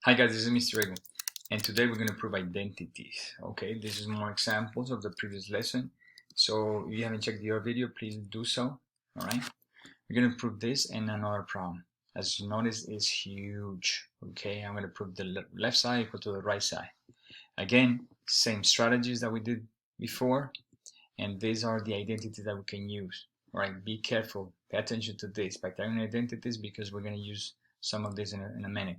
Hi guys, this is Mr. Urrego, and today we're going to prove identities. Okay, this is more examples of the previous lesson. So if you haven't checked the other video, please do so. Alright, we're going to prove this and another problem. As you notice, it's huge. Okay, I'm going to prove the left side equal to the right side. Again, same strategies that we did before, and these are the identities that we can use. Alright, be careful, pay attention to this Pythagorean identities because we're going to use some of this in a minute.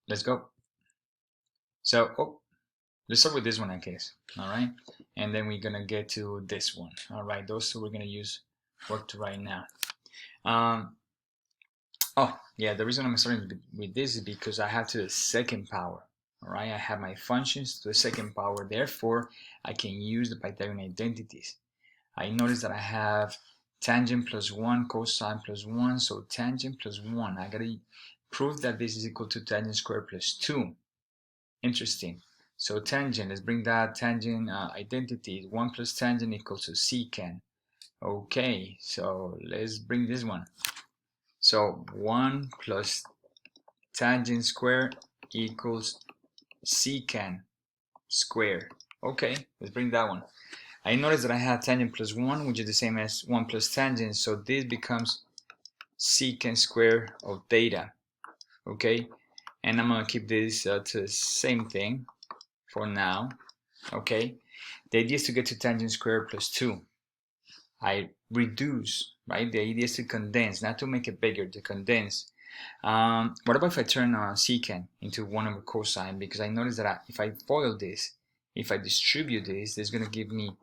Let's go. So, let's start with this one, I guess. All right, and then we're gonna get to this one. All right, those two we're gonna use work to right now. Oh yeah, the reason I'm starting with this is because I have to the second power. All right, I have my functions to the second power. Therefore, I can use the Pythagorean identities. I notice that I have tangent plus 1, cosine plus 1. So tangent plus 1. I gotta prove that this is equal to tangent squared plus 2. Interesting. So tangent, let's bring that tangent identity. 1 plus tangent equals to secant. Okay, so let's bring this one. So 1 plus tangent squared equals secant squared. Okay, let's bring that one. I notice that I have tangent plus 1, which is the same as 1 plus tangent. So this becomes secant squared of theta. Okay, and I'm going to keep this to the same thing for now. Okay, the idea is to get to tangent squared plus 2. I reduce, right? The idea is to condense, not to make it bigger, to condense. What about if I turn secant into 1 over cosine? Because I notice that if I FOIL this, if I distribute this, it's going to give me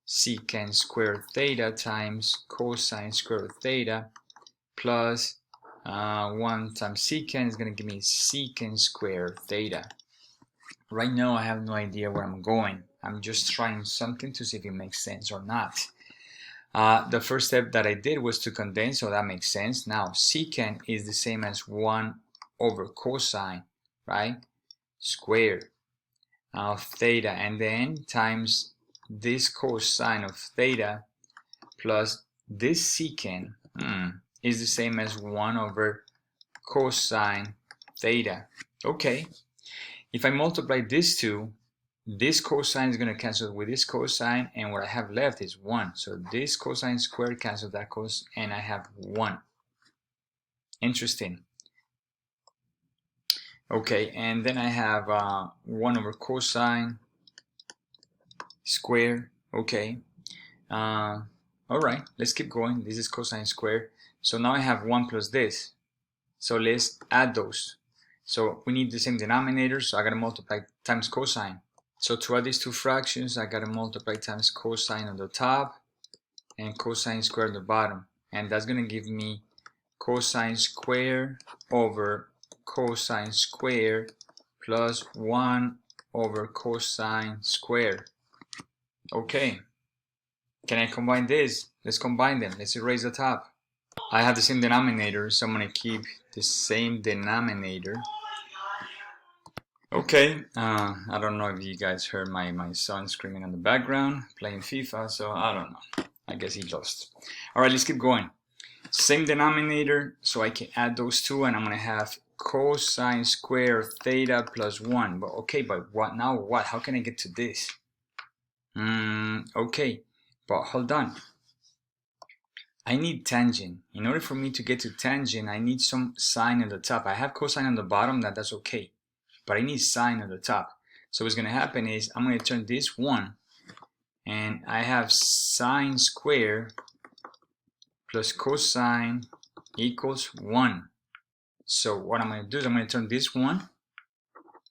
secant squared theta times cosine squared theta plus 1 times secant is going to give me secant squared theta. Right now I have no idea where I'm going. I'm just trying something to see if it makes sense or not. The first step that I did was to condense, so that makes sense. Now secant is the same as 1 over cosine, right? Squared of theta, and then times this cosine of theta plus this secant is the same as 1 over cosine theta. Okay, if I multiply these two, this cosine is going to cancel with this cosine, and what I have left is 1. So this cosine squared cancels that cos, and I have 1. Interesting. Okay, and then I have 1 over cosine squared. Okay. Alright, let's keep going. This is cosine squared. So now I have 1 plus this. So let's add those. So we need the same denominator, so I gotta multiply times cosine. So to add these two fractions, I gotta multiply times cosine on the top and cosine squared on the bottom. And that's gonna give me cosine squared over cosine squared plus 1 over cosine squared. Okay, can I combine this? Let's combine them. Let's erase the top. I have the same denominator, so I'm going to keep the same denominator. Okay, I don't know if you guys heard my son screaming in the background, playing FIFA, so I don't know. I guess he lost. Alright, let's keep going. Same denominator, so I can add those two, and I'm going to have cosine squared theta plus 1. But okay, but what now? What? How can I get to this? Okay, but hold on. I need tangent. In order for me to get to tangent, I need some sine at the top. I have cosine on the bottom, that's okay. But I need sine at the top. So what's going to happen is I'm going to turn this 1, and I have sine squared plus cosine equals 1. So what I'm going to do is I'm going to turn this 1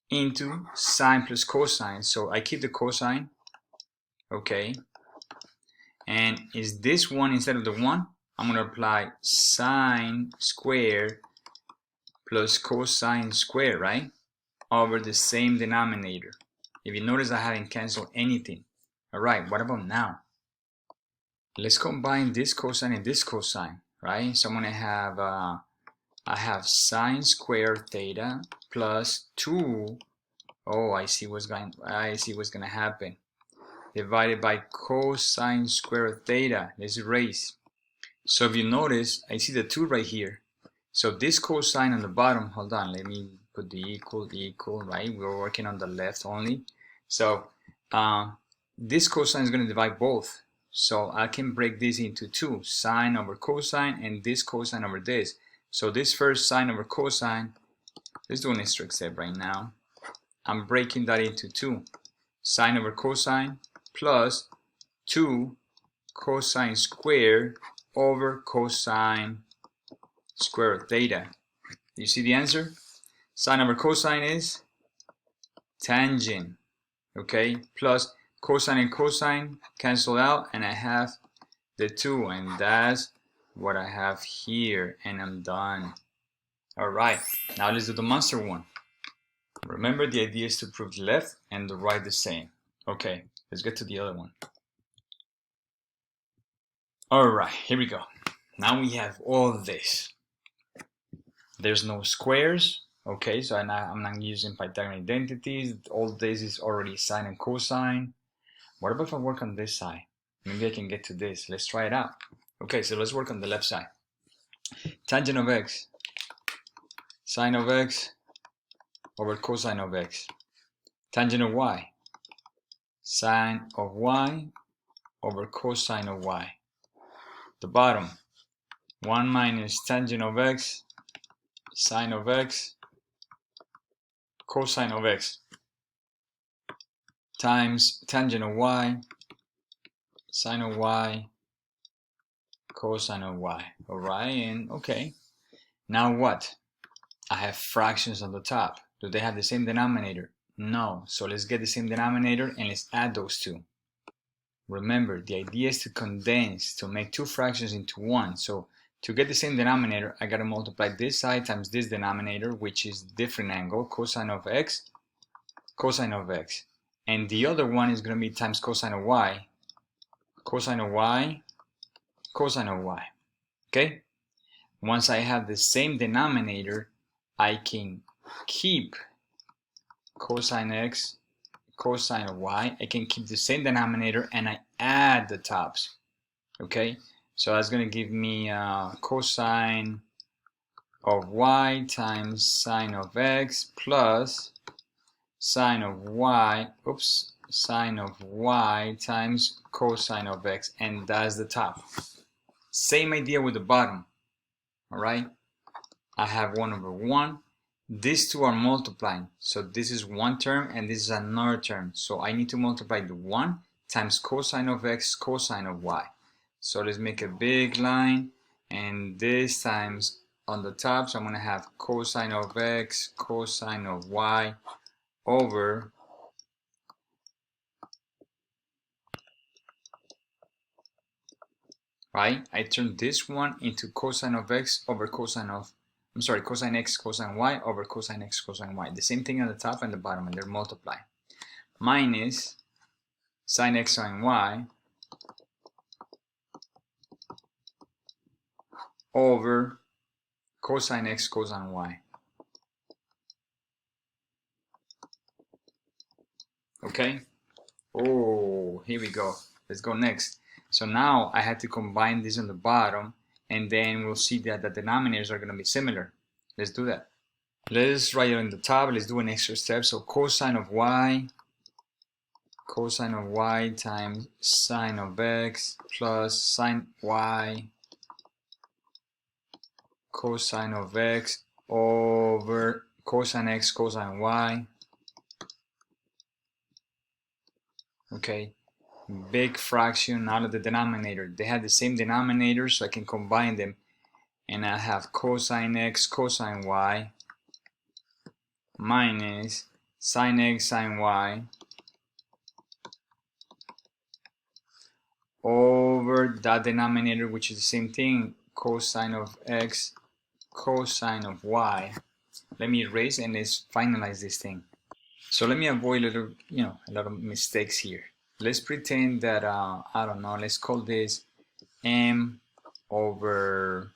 into sine plus cosine. So I keep the cosine. Okay. And is this 1 instead of the 1? I'm going to apply sine squared plus cosine squared, right? Over the same denominator. If you notice, I haven't canceled anything. Alright, what about now? Let's combine this cosine and this cosine, right? So I'm going to have, I have sine squared theta plus 2. Oh, I see what's going to happen. Divided by cosine squared theta. Let's erase. So if you notice, I see the 2 right here. So this cosine on the bottom, hold on, let me put the equal, right? We're working on the left only. So this cosine is going to divide both. So I can break this into two, sine over cosine and this cosine over this. So this first sine over cosine, let's do an extra step right now. I'm breaking that into two, sine over cosine plus 2 cosine squared over cosine square root theta. You see the answer? Sine over cosine is tangent, okay? Plus cosine and cosine cancel out, and I have the 2, and that's what I have here, and I'm done. Alright, now let's do the monster one. Remember, the idea is to prove the left and the right the same. Okay, let's get to the other one. Alright, here we go. Now we have all this. There's no squares, okay, so I'm not using Pythagorean identities. All this is already sine and cosine. What about if I work on this side? Maybe I can get to this. Let's try it out. Okay, so let's work on the left side. Tangent of x, sine of x over cosine of x. Tangent of y, sine of y over cosine of y. The bottom, 1 minus tangent of x, sine of x, cosine of x, times tangent of y, sine of y, cosine of y. Alright, and okay. Now what? I have fractions on the top. Do they have the same denominator? No. So let's get the same denominator and let's add those two. Remember, the idea is to condense, to make two fractions into one. So to get the same denominator, I gotta multiply this side times this denominator, which is different angle, cosine of x, cosine of x. And the other one is gonna be times cosine of y, cosine of y, cosine of y. Okay? Once I have the same denominator, I can keep cosine x, cosine of y. I can keep the same denominator and I add the tops. Okay? So that's going to give me cosine of y times sine of x plus sine of y, sine of y times cosine of x, and that's the top. Same idea with the bottom. Alright? I have 1 over 1. These two are multiplying. So this is one term and this is another term. So I need to multiply the 1 times cosine of x, cosine of y. So let's make a big line, and this times on the top, so I'm going to have cosine of x, cosine of y over right? I turn this one into cosine of x over cosine of, cosine x, cosine y over cosine x, cosine y. The same thing on the top and the bottom, and they're multiplying. Minus sine x, sine y over cosine x, cosine y. Okay? Oh, here we go. Let's go next. So now I have to combine this on the bottom, and then we'll see that the denominators are going to be similar. Let's do that. Let's write it on the top. Let's do an extra step. So cosine of y times sine of x plus sine y cosine of x over cosine x, cosine y. Okay, big fraction out of the denominator. They have the same denominator, so I can combine them, and I have cosine x, cosine y minus sine x, sine y over that denominator, which is the same thing, cosine of x, cosine of y. Let me erase and let's finalize this thing. So let me avoid a lot of mistakes here. Let's pretend that, I don't know, let's call this m over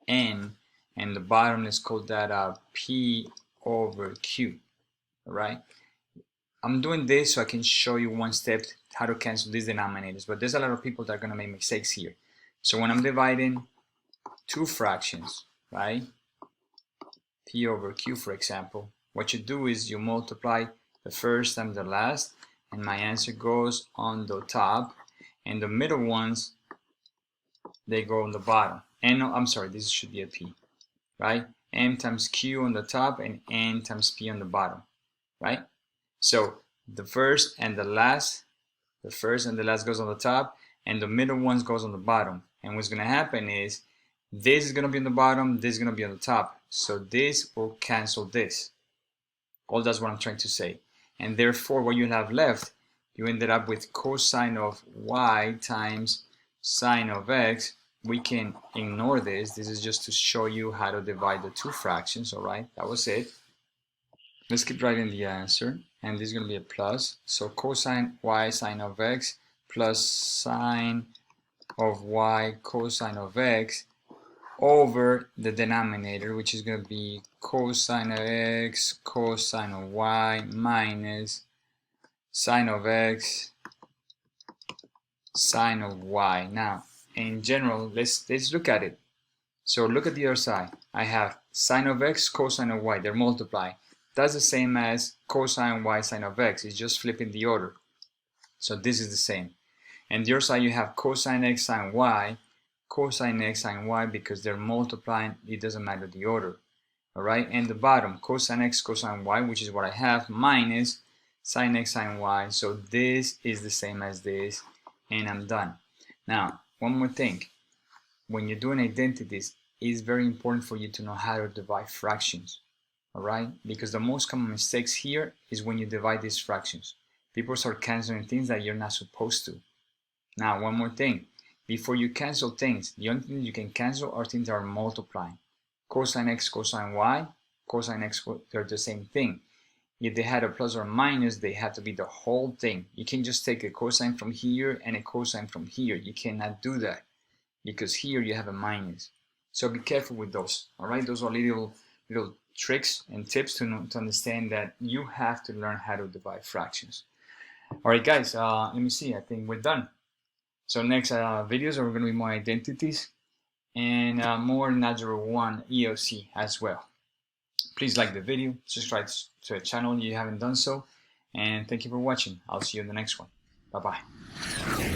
n, and the bottom, let's call that p over q, all right? I'm doing this so I can show you one step how to cancel these denominators, but there's a lot of people that are going to make mistakes here. So when I'm dividing two fractions, right? P over Q, for example, what you do is you multiply the first times the last, and my answer goes on the top, and the middle ones, they go on the bottom. And I'm sorry, this should be a P, right? M times Q on the top and N times P on the bottom, right? So the first and the last goes on the top, and the middle ones goes on the bottom. And what's going to happen is this is going to be on the bottom, this is going to be on the top. So this will cancel this. All that's what I'm trying to say. And therefore, what you have left, you ended up with cosine of y times sine of x. We can ignore this. This is just to show you how to divide the two fractions, all right? That was it. Let's keep writing the answer. And this is going to be a plus. So cosine y sine of x plus sine of y cosine of x over the denominator, which is going to be cosine of x cosine of y minus sine of x sine of y. Now, in general, let's look at it. So look at the other side. I have sine of x cosine of y. They're multiplied. That's the same as cosine y sine of x. It's just flipping the order. So this is the same. And the other side you have cosine x sine y, cosine x sine y, because they're multiplying, it doesn't matter the order. Alright, and the bottom, cosine x cosine y, which is what I have, minus sine x sine y. So this is the same as this, and I'm done. Now, one more thing. When you're doing identities, it's very important for you to know how to divide fractions. Alright, because the most common mistakes here is when you divide these fractions. People start canceling things that you're not supposed to. Now, one more thing. Before you cancel things, the only thing you can cancel are things that are multiplying. Cosine x, cosine y, cosine x, they're the same thing. If they had a plus or minus, they have to be the whole thing. You can just take a cosine from here and a cosine from here. You cannot do that because here you have a minus. So be careful with those. Alright, those are little tricks and tips to understand that you have to learn how to divide fractions. Alright guys, let me see, I think we're done. So next videos are going to be more identities and more Algebra 1 EOC as well. Please like the video, subscribe to the channel if you haven't done so, and thank you for watching. I'll see you in the next one. Bye bye.